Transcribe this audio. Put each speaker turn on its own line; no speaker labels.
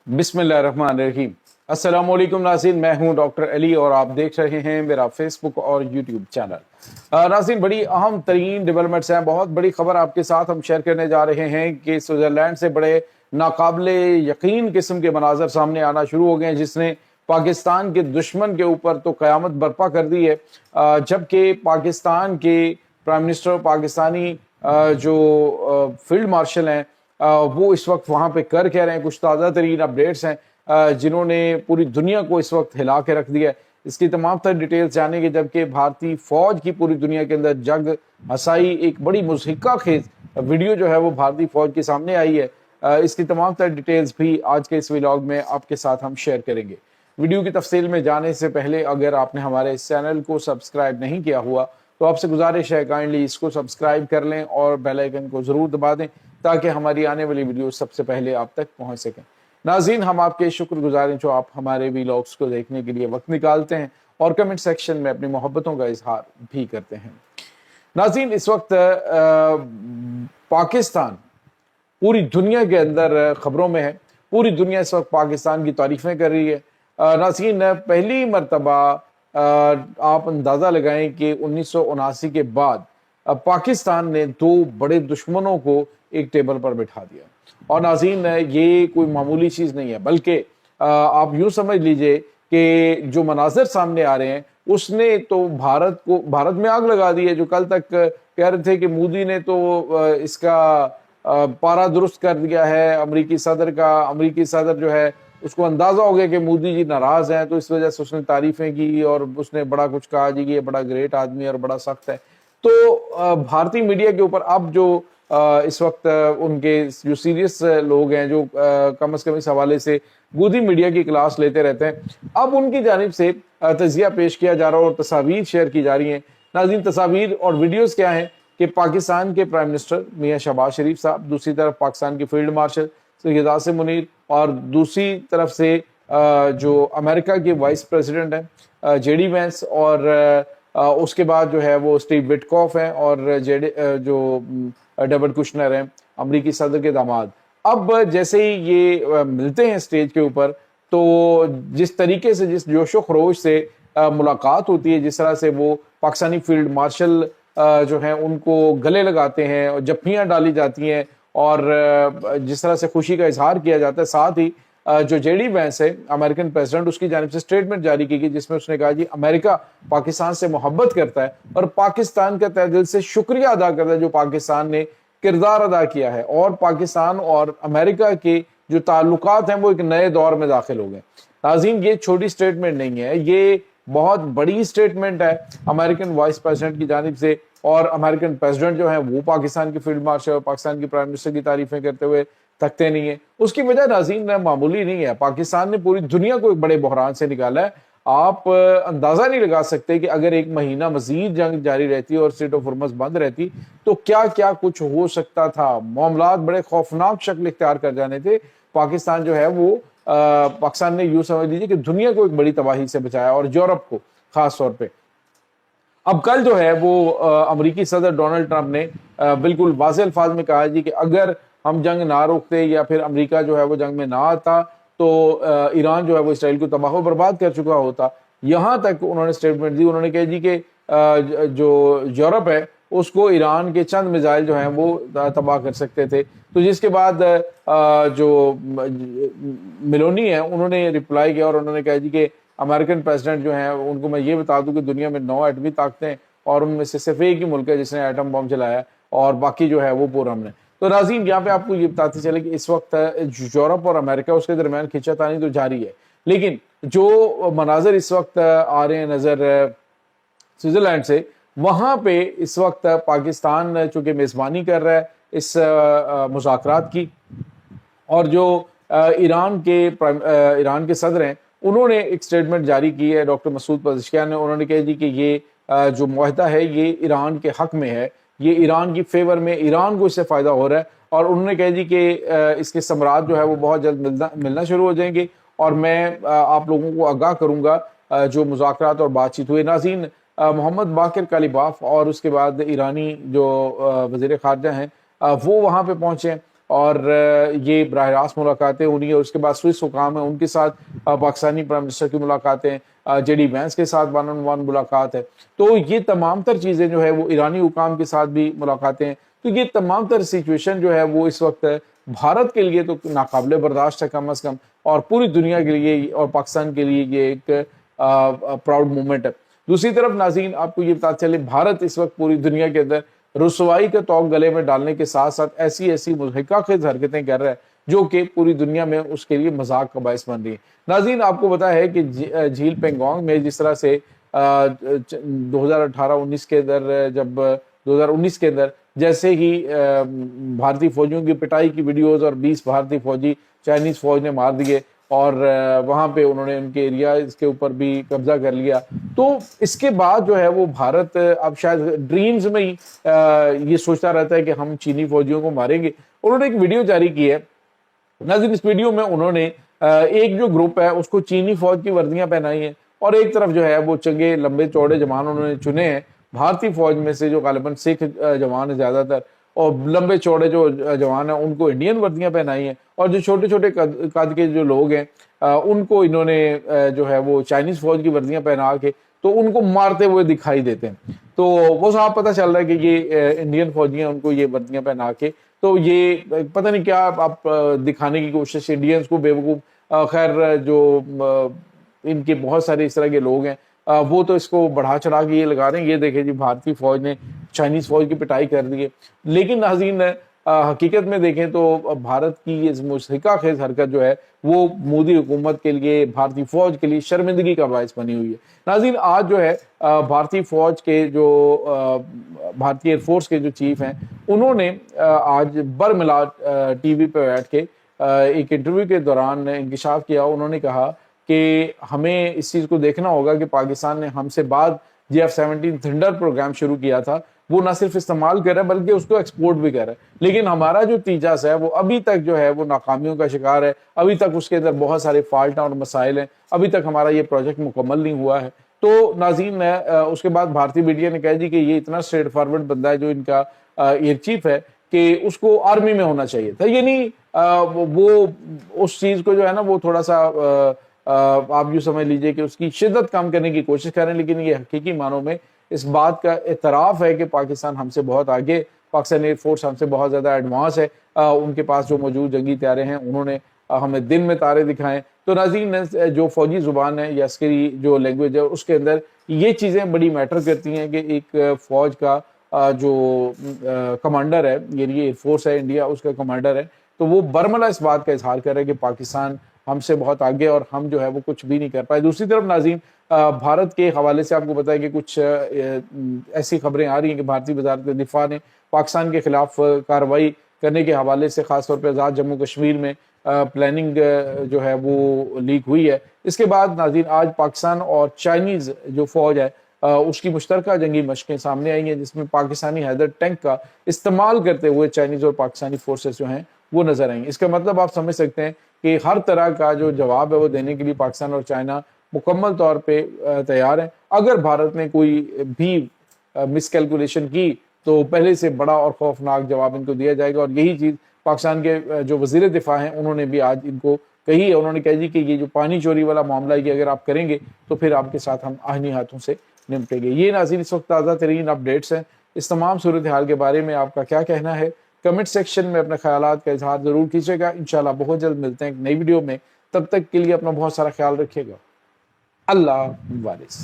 बिस्मिल्लाहिर्रहमानिर्रहीम। अस्सलाम वालेकुम नाज़रीन, मैं हूं डॉक्टर अली और आप देख रहे हैं मेरा फेसबुक और यूट्यूब चैनल। नाज़रीन, बड़ी अहम तरीन डेवलपमेंट्स हैं, बहुत बड़ी खबर आपके साथ हम शेयर करने जा रहे हैं कि स्विट्ज़रलैंड से बड़े नाकाबिले यकीन किस्म के मनाजर सामने आना शुरू हो गए हैं, जिसने पाकिस्तान के दुश्मन के ऊपर तो क़यामत बर्पा कर दी है। जबकि पाकिस्तान के प्राइम मिनिस्टर पाकिस्तानी जो फील्ड मार्शल हैं, वो इस वक्त वहाँ पे कर कह रहे हैं। कुछ ताज़ा तरीन अपडेट्स हैं जिन्होंने पूरी दुनिया को इस वक्त हिला के रख दिया है। इसकी तमाम तर डिटेल्स जानेंगे, जबकि भारतीय फौज की पूरी दुनिया के अंदर जंग हसाई एक बड़ी मुज़हिका खेज वीडियो जो है वो भारतीय फौज के सामने आई है। इसकी तमाम तर डिटेल्स भी आज के इस व्लॉग में आपके साथ हम शेयर करेंगे। वीडियो की तफसील में जाने से पहले अगर आपने हमारे इस चैनल को सब्सक्राइब नहीं किया हुआ तो आपसे गुजारिश है काइंडली इसको सब्सक्राइब कर लें और बेल आइकन को ज़रूर दबा दें ताकि हमारी आने वाली वीडियो सबसे पहले आप तक पहुंच सकें। नाज़रीन, हम आपके शुक्रगुजार हैं जो आप हमारे व्लॉग्स को देखने के लिए वक्त निकालते हैं और कमेंट सेक्शन में अपनी मोहब्बतों का इजहार भी करते हैं। नाज़रीन, इस वक्त पाकिस्तान पूरी दुनिया के अंदर खबरों में है। पूरी दुनिया इस वक्त पाकिस्तान की तारीफें कर रही है। नाज़रीन, पहली मरतबा आप अंदाज़ा लगाएं कि 1979 के बाद पाकिस्तान ने दो बड़े दुश्मनों को एक टेबल पर बिठा दिया। और नाज़रीन, ये कोई मामूली चीज़ नहीं है, बल्कि आप यूँ समझ लीजिए कि जो मनाज़र सामने आ रहे हैं उसने तो भारत में आग लगा दी है। जो कल तक कह रहे थे कि मोदी ने तो इसका पारा दुरुस्त कर दिया है अमरीकी सदर जो है उसको अंदाज़ा हो गया कि मोदी जी नाराज़ हैं, तो इस वजह से उसने तारीफ़ें की और उसने बड़ा कुछ कहा जी कि ये बड़ा ग्रेट आदमी है और बड़ा सख्त है। तो भारतीय मीडिया के ऊपर अब जो इस वक्त उनके जो सीरियस लोग हैं, जो कम से कम इस हवाले से गोदी मीडिया की क्लास लेते रहते हैं, अब उनकी जानिब से तज़िया पेश किया जा रहा है और तस्वीर शेयर की जा रही हैं। नाज़रीन, तस्वीर और वीडियोस क्या हैं कि पाकिस्तान के प्राइम मिनिस्टर मियां शहबाज शरीफ साहब, दूसरी तरफ पाकिस्तान के फील्ड मार्शल सैयद आसिम मुनीर और दूसरी तरफ से जो अमेरिका के वाइस प्रेसिडेंट हैं जेडी वेंस और उसके बाद जो है वो स्टीव विटकॉफ हैं और जो डेविड कुशनर हैं अमरीकी सदर के दामाद। अब जैसे ही ये मिलते हैं स्टेज के ऊपर, तो जिस तरीके से जिस जोशो खरोश से मुलाकात होती है, जिस तरह से वो पाकिस्तानी फील्ड मार्शल जो हैं उनको गले लगाते हैं और जफ्फियाँ डाली जाती हैं और जिस तरह से खुशी का इजहार किया जाता है, साथ ही जो जेडी वेंस है अमेरिकन प्रेसिडेंट, उसकी जानिब से स्टेटमेंट जारी की गई जिसमें उसने कहा जी अमेरिका पाकिस्तान से मोहब्बत करता है और पाकिस्तान का तहे दिल से शुक्रिया अदा करता है जो पाकिस्तान ने किरदार अदा किया है और पाकिस्तान और अमेरिका के जो ताल्लुकात हैं वो एक नए दौर में दाखिल हो गए। नाज़रीन, ये छोटी स्टेटमेंट नहीं है, ये बहुत बड़ी स्टेटमेंट है अमेरिकन वाइस प्रेसिडेंट की जानिब से। और अमेरिकन प्रेसिडेंट जो है वो पाकिस्तान के फील्ड मार्शल और पाकिस्तान के प्राइम मिनिस्टर की तारीफें करते हुए थकते नहीं है। उसकी वजह नाज़रीन मामूली नहीं है, पाकिस्तान ने पूरी दुनिया को एक बड़े बहरान से निकाला है। आप अंदाजा नहीं लगा सकते कि अगर एक महीना मजीद जंग जारी रहती और स्ट्रेट ऑफ हॉर्मज़ बंद रहती तो क्या क्या कुछ हो सकता था। मामलात बड़े खौफनाक शक्ल इख्तियार कर जाने थे। पाकिस्तान जो है वो पाकिस्तान ने यूं समझ लीजिए कि दुनिया को एक बड़ी तबाही से बचाया और यूरोप को खास तौर पर। अब कल जो है वो अमरीकी सदर डोनाल्ड ट्रंप ने बिल्कुल वाज़ेह अल्फाज में कहा जी कि अगर हम जंग ना रोकते या फिर अमेरिका जो है वो जंग में ना आता तो ईरान जो है वो इसराइल को तबाह बर्बाद कर चुका होता। यहाँ तक उन्होंने स्टेटमेंट दी, उन्होंने कहा जी कि जो यूरोप है उसको ईरान के चंद मिसाइल जो हैं वो तबाह कर सकते थे। तो जिसके बाद जो मेलोनी है उन्होंने रिप्लाई किया और उन्होंने कहा जी कि अमेरिकन प्रेसिडेंट जो हैं उनको मैं ये बता दूं कि दुनिया में 9 एटमी ताकतें और उनमें से सिर्फ एक ही मुल्क है जिसने एटम बम चलाया और बाकी जो है वो पूरा हमने। तो नाज़रीन, यहाँ पे आपको ये बताते चले कि इस वक्त यूरोप और अमेरिका उसके दरमियान खींचातानी तो जारी है, लेकिन जो मनाजर इस वक्त आ रहे हैं नज़र स्विट्ज़रलैंड से, वहाँ पे इस वक्त पाकिस्तान चूँकि मेज़बानी कर रहा है इस मुज़ाकरात की और जो ईरान के सदर हैं उन्होंने एक स्टेटमेंट जारी की है डॉक्टर मसूद पज़ेश्कियान ने। उन्होंने कहा जी कि ये जो मुआहदा है ये ईरान के हक में है, ये ईरान की फेवर में, ईरान को इससे फ़ायदा हो रहा है और उन्होंने कहा जी कि इसके समरात जो है वो बहुत जल्द मिलना शुरू हो जाएंगे और मैं आप लोगों को आगाह करूँगा जो मुज़ाकरात और बातचीत हुए। नाज़रीन, मोहम्मद बाकिर कालिबाफ और उसके बाद ईरानी जो वज़ीर ख़ारजा हैं वो वहाँ पे पहुँचे हैं। اور یہ براہ راست ملاقاتیں ہو رہی ہیں. اور اس کے بعد سوئس حکام ہیں ان کے ساتھ پاکستانی پرائم منسٹر کی ملاقاتیں, جے ڈی وینس کے ساتھ 1-on-1 ملاقات ہے. تو یہ تمام تر چیزیں جو ہے وہ ایرانی حکام کے ساتھ بھی ملاقاتیں ہیں. تو یہ تمام تر سچویشن جو ہے وہ اس وقت بھارت کے لیے تو ناقابل برداشت ہے کم از کم, اور پوری دنیا کے لیے اور پاکستان کے لیے یہ ایک پراؤڈ مومنٹ ہے. دوسری طرف ناظرین آپ کو یہ بتاتے چلے, بھارت اس وقت پوری دنیا کے اندر رسوائی کا توق گلے میں ڈالنے کے ساتھ ساتھ ایسی مضحکہ خیز حرکتیں کر رہا ہے جو کہ پوری دنیا میں اس کے لیے مذاق کا باعث بن رہی ہے. ناظرین آپ کو پتا ہے کہ جھیل پینگانگ میں جس طرح سے 2018-19 کے اندر, جب 2019 کے اندر جیسے ہی بھارتی فوجیوں کی پٹائی کی ویڈیوز اور 20 بھارتی فوجی چائنیز فوج نے مار دیے اور وہاں پہ انہوں نے ان کے ایریا اس کے اوپر بھی قبضہ کر لیا, تو اس کے بعد جو ہے وہ بھارت اب شاید ڈریمز میں ہی یہ سوچتا رہتا ہے کہ ہم چینی فوجیوں کو ماریں گے. انہوں نے ایک ویڈیو جاری کی ہے ناظرین. اس ویڈیو میں انہوں نے ایک جو گروپ ہے اس کو چینی فوج کی وردیاں پہنائی ہیں, اور ایک طرف جو ہے وہ چنگے لمبے چوڑے جوان انہوں نے چنے ہیں بھارتی فوج میں سے, جو غالباً سکھ جوان ہیں زیادہ تر, اور لمبے چوڑے جو جوان ہیں ان کو انڈین وردیاں پہنائی ہیں, اور جو چھوٹے چھوٹے قد کے جو لوگ ہیں ان کو انہوں نے جو ہے وہ چائنیز فوج کی وردیاں پہنا کے تو ان کو مارتے ہوئے دکھائی دیتے ہیں. تو وہ صاحب پتہ چل رہا ہے کہ یہ انڈین فوجی ہیں, ان کو یہ وردیاں پہنا کے تو یہ پتہ نہیں کیا آپ دکھانے کی کوشش انڈینز کو بیوقوف. خیر جو ان کے بہت سارے اس طرح کے لوگ ہیں وہ تو اس کو بڑھا چڑھا کے یہ لگا رہے ہیں, یہ دیکھیں جی بھارتی فوج نے چائنیز فوج کی پٹائی کر دی ہے. لیکن ناظرین حقیقت میں دیکھیں تو بھارت کی یہ مضحکہ خیز حرکت جو ہے وہ مودی حکومت کے لیے, بھارتی فوج کے لیے شرمندگی کا باعث بنی ہوئی ہے. ناظرین آج جو ہے بھارتی فوج کے جو بھارتی ایئر فورس کے جو چیف ہیں انہوں نے آج برملا ٹی وی پہ بیٹھ کے ایک انٹرویو کے دوران انکشاف کیا. انہوں نے کہا کہ ہمیں اس چیز کو دیکھنا ہوگا کہ پاکستان نے ہم سے بعد JF-17 تھنڈر پروگرام شروع کیا تھا, وہ نہ صرف استعمال کر رہا ہے بلکہ اس کو ایکسپورٹ بھی کر رہا ہے, لیکن ہمارا جو تیجس ہے وہ ابھی تک جو ہے وہ ناکامیوں کا شکار ہے. ابھی تک اس کے اندر بہت سارے فالٹ اور مسائل ہیں, ابھی تک ہمارا یہ پروجیکٹ مکمل نہیں ہوا ہے. تو ناظرین اس کے بعد بھارتی میڈیا نے کہا جی کہ یہ اتنا اسٹریٹ فارورڈ بندہ ہے جو ان کا ایئر چیف ہے کہ اس کو آرمی میں ہونا چاہیے تھا. یعنی وہ اس چیز کو جو ہے نا وہ تھوڑا سا آپ یوں سمجھ لیجئے کہ اس کی شدت کم کرنے کی کوشش کر رہے ہیں, لیکن یہ حقیقی معنوں میں اس بات کا اعتراف ہے کہ پاکستان ہم سے بہت آگے, پاکستان ایئر فورس ہم سے بہت زیادہ ایڈوانس ہے. ان کے پاس جو موجود جنگی طیارے ہیں انہوں نے ہمیں دن میں تارے دکھائیں. تو ناظرین جو فوجی زبان ہے یا عسکری جو لینگویج ہے اس کے اندر یہ چیزیں بڑی میٹر کرتی ہیں کہ ایک فوج کا جو کمانڈر ہے, یعنی ایئر فورس ہے انڈیا, اس کا کمانڈر ہے, تو وہ برملا اس بات کا اظہار کر رہا ہے کہ پاکستان ہم سے بہت آگے اور ہم جو ہے وہ کچھ بھی نہیں کر پائے. دوسری طرف ناظرین بھارت کے حوالے سے آپ کو پتا ہے کہ کچھ ایسی خبریں آ رہی ہیں کہ بھارتی وزارت دفاع نے پاکستان کے خلاف کارروائی کرنے کے حوالے سے خاص طور پہ آزاد جموں کشمیر میں پلاننگ جو ہے وہ لیک ہوئی ہے. اس کے بعد ناظرین آج پاکستان اور چائنیز جو فوج ہے اس کی مشترکہ جنگی مشقیں سامنے آئی ہیں جس میں پاکستانی ہیڈر ٹینک کا استعمال کرتے ہوئے چائنیز اور پاکستانی فورسز جو ہیں وہ نظر آئیں. اس کا مطلب آپ سمجھ سکتے ہیں کہ ہر طرح کا جو جواب ہے وہ دینے کے لیے پاکستان اور چائنا مکمل طور پہ تیار ہیں. اگر بھارت نے کوئی بھی مس کیلکولیشن کی تو پہلے سے بڑا اور خوفناک جواب ان کو دیا جائے گا. اور یہی چیز پاکستان کے جو وزیر دفاع ہیں انہوں نے بھی آج ان کو کہی ہے. انہوں نے کہا جی کہ یہ جو پانی چوری والا معاملہ ہے کہ اگر آپ کریں گے تو پھر آپ کے ساتھ ہم آہنی ہاتھوں سے نمٹیں گے. یہ ناظرین اس وقت تازہ ترین اپڈیٹس ہیں. اس تمام صورتحال کے بارے میں آپ کا کیا کہنا ہے؟ کمنٹ سیکشن میں اپنے خیالات کا اظہار ضرور کیجیے گا. انشاءاللہ بہت جلد ملتے ہیں ایک نئی ویڈیو میں. تب تک کے لیے اپنا بہت سارا خیال رکھیے گا. اللہ حافظ.